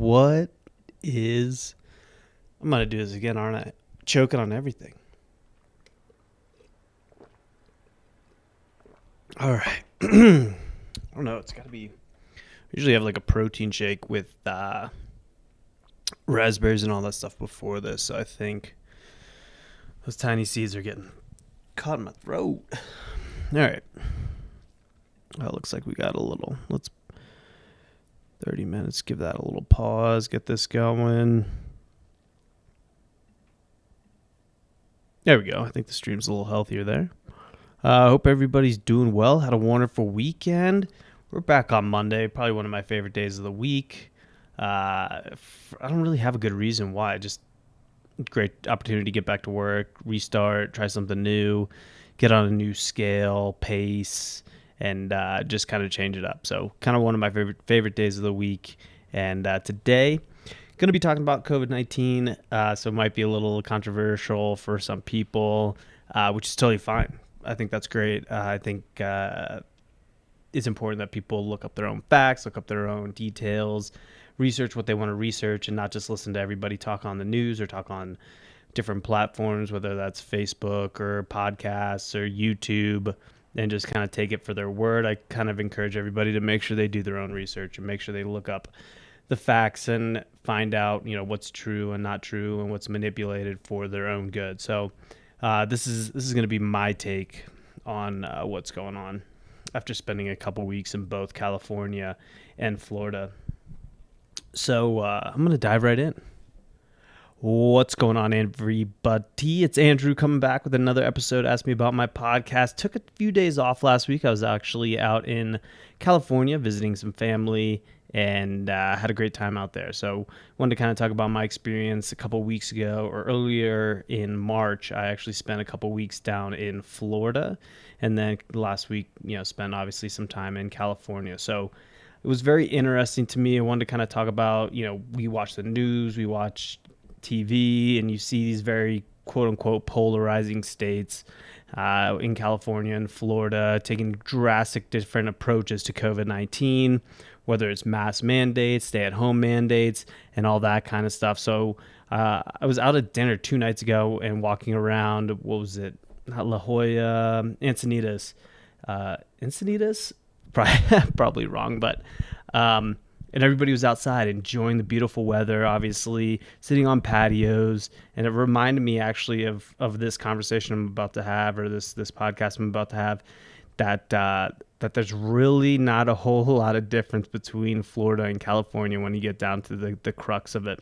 What is... I'm going to do this again, aren't I? Choking on everything. All right. I don't know. It's got to be... I usually have like a protein shake with raspberries and all that stuff before this. So I think those tiny seeds are getting caught in my throat. All right. Well, it looks like we got a little... 30 minutes. Give that a little pause. Get this going. There we go. I think the stream's a little healthier there. I hope everybody's doing well. Had a wonderful weekend. We're back on Monday. Probably one of my favorite days of the week. I don't really have a good reason why. Just great opportunity to get back to work, restart, try something new, get on a new scale, pace, and just kind of change it up. So kind of one of my favorite days of the week. And today, going to be talking about COVID-19. So it might be a little controversial for some people, which is totally fine. I think that's great. I think it's important that people look up their own facts, look up their own details, research what they want to research, and not just listen to everybody talk on the news or talk on different platforms, whether that's Facebook or podcasts or YouTube, and just kind of take it for their word. I kind of encourage everybody to make sure they do their own research and make sure they look up the facts and find out, what's true and not true and what's manipulated for their own good. So this is going to be my take on what's going on after spending a couple weeks in both California and Florida. So I'm going to dive right in. What's going on, everybody? It's Andrew coming back with another episode. Ask me about my podcast. Took a few days off last week. I was actually out in California visiting some family and had a great time out there. So wanted to kind of talk about my experience a couple weeks ago, or earlier in March. I actually spent a couple weeks down in Florida, and then last week, spent obviously some time in California. So it was very interesting to me. I wanted to kind of talk about, we watch the news, we watch TV, and you see these very quote unquote polarizing states in California and Florida taking drastic different approaches to COVID-19, whether it's mask mandates, stay-at-home mandates, and all that kind of stuff. So I was out at dinner 2 nights ago and walking around, what was it? Not La Jolla, Encinitas. Encinitas? Probably wrong, but... and everybody was outside enjoying the beautiful weather, obviously, sitting on patios. And it reminded me actually of this conversation I'm about to have, or this podcast I'm about to have, that there's really not a whole lot of difference between Florida and California when you get down to the crux of it.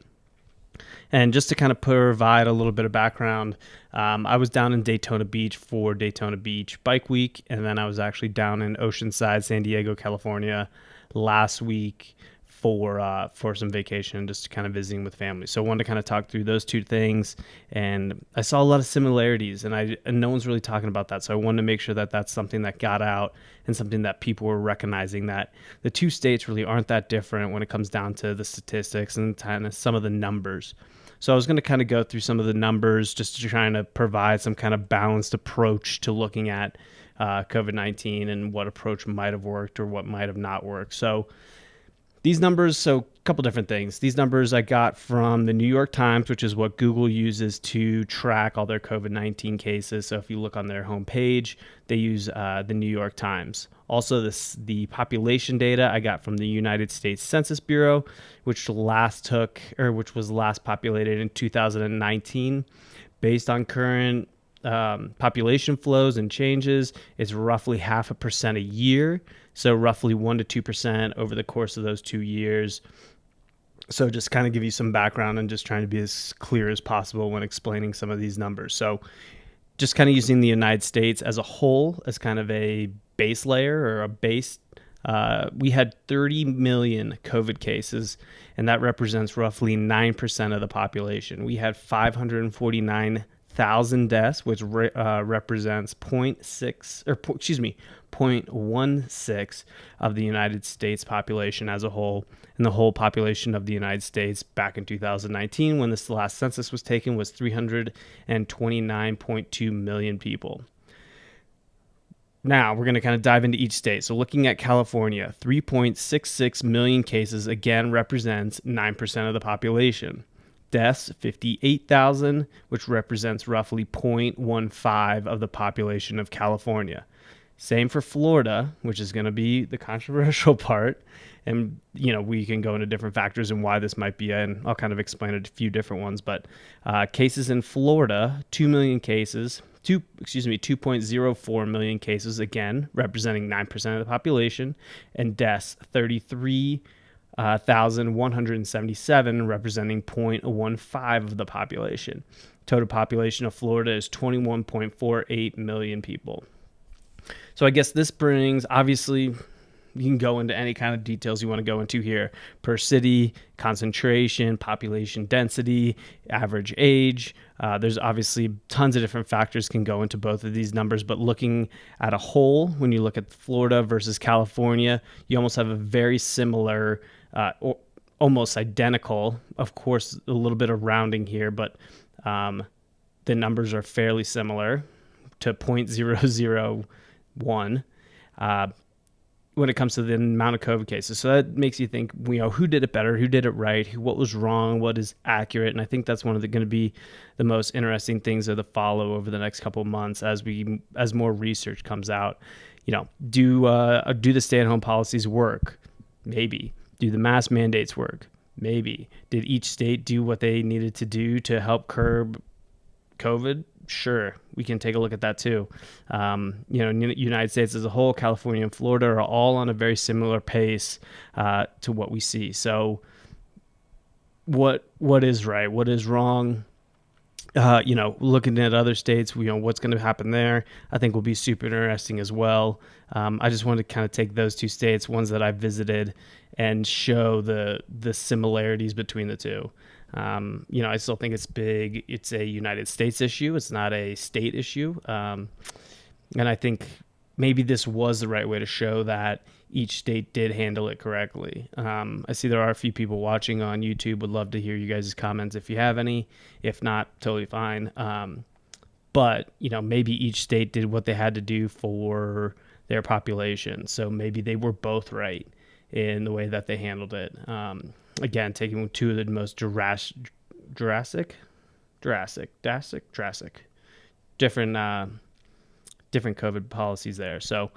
And just to kind of provide a little bit of background, I was down in Daytona Beach for Daytona Beach Bike Week, and then I was actually down in Oceanside, San Diego, California last week for some vacation, just kind of visiting with family. So I wanted to kind of talk through those two things, and I saw a lot of similarities, and no one's really talking about that. So I wanted to make sure that that's something that got out and something that people were recognizing, that the two states really aren't that different when it comes down to the statistics and kind of some of the numbers. So I was going to kind of go through some of the numbers just to try to provide some kind of balanced approach to looking at COVID-19 and what approach might have worked or what might have not worked. So these numbers, so a couple different things. These numbers I got from the New York Times, which is what Google uses to track all their COVID-19 cases. So if you look on their homepage, they use the New York Times. Also, the population data I got from the United States Census Bureau, which was last populated in 2019. Based on current population flows and changes, it's roughly 0.5% a year. So roughly 1% to 2% over the course of those 2 years. So just kind of give you some background and just trying to be as clear as possible when explaining some of these numbers. So just kind of using the United States as a whole as kind of a base layer or a base, we had 30 million COVID cases, and that represents roughly 9% of the population. We had 549,000 deaths, which represents 0.16 of the United States population as a whole. And the whole population of the United States back in 2019, when this last census was taken, was 329.2 million people. Now we're going to kind of dive into each state. So looking at California, 3.66 million cases, again, represents 9% of the population. Deaths, 58,000, which represents roughly 0.15 of the population of California. Same for Florida, which is going to be the controversial part. And, we can go into different factors and why this might be, and I'll kind of explain a few different ones. But cases in Florida, 2 million cases, 2.04 million cases, again, representing 9% of the population, and deaths, 33,177, representing 0.15 of the population. Total population of Florida is 21.48 million people. So I guess this brings, obviously, you can go into any kind of details you want to go into here. Per city, concentration, population density, average age. There's obviously tons of different factors can go into both of these numbers, but looking at a whole, when you look at Florida versus California, you almost have a very similar, or almost identical, of course, a little bit of rounding here, but the numbers are fairly similar to 0.001. When it comes to the amount of COVID cases. So that makes you think, who did it better, who did it right, what was wrong, what is accurate. And I think that's one of the going to be the most interesting things to follow over the next couple of months as more research comes out. Do the stay-at-home policies work? Maybe. Do the mask mandates work? Maybe. Did each state do what they needed to do to help curb COVID? Sure, we can take a look at that too. United States as a whole, California and Florida are all on a very similar pace to what we see. So what is right? What is wrong? Looking at other states, what's going to happen there, I think will be super interesting as well. I just wanted to kind of take those two states, ones that I visited, and show the similarities between the two. I still think it's big. It's a United States issue. It's not a state issue. And I think maybe this was the right way to show that each state did handle it correctly. I see there are a few people watching on YouTube. Would love to hear you guys' comments if you have any. If not, totally fine. But maybe each state did what they had to do for their population. So maybe they were both right in the way that they handled it. Again, taking two of the most drastic, different COVID policies there. So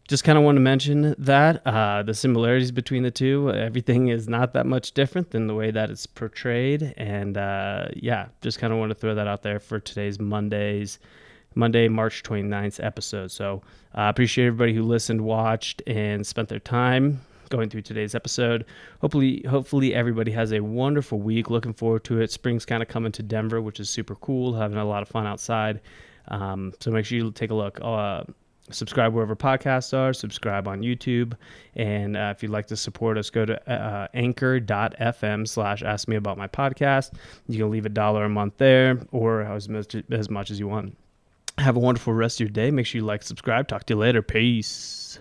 just kind of want to mention that the similarities between the two, everything is not that much different than the way that it's portrayed. And just kind of want to throw that out there for today's Monday, March 29th episode. So I appreciate everybody who listened, watched, and spent their time going through today's episode. Hopefully everybody has a wonderful week. Looking forward to it. Spring's kind of coming to Denver, which is super cool. Having a lot of fun outside. So make sure you take a look. Subscribe wherever podcasts are. Subscribe on YouTube. And if you'd like to support us, go to anchor.fm/askmeaboutmypodcast. You can leave $1 a month there, or as much as you want. Have a wonderful rest of your day. Make sure you like, subscribe. Talk to you later. Peace.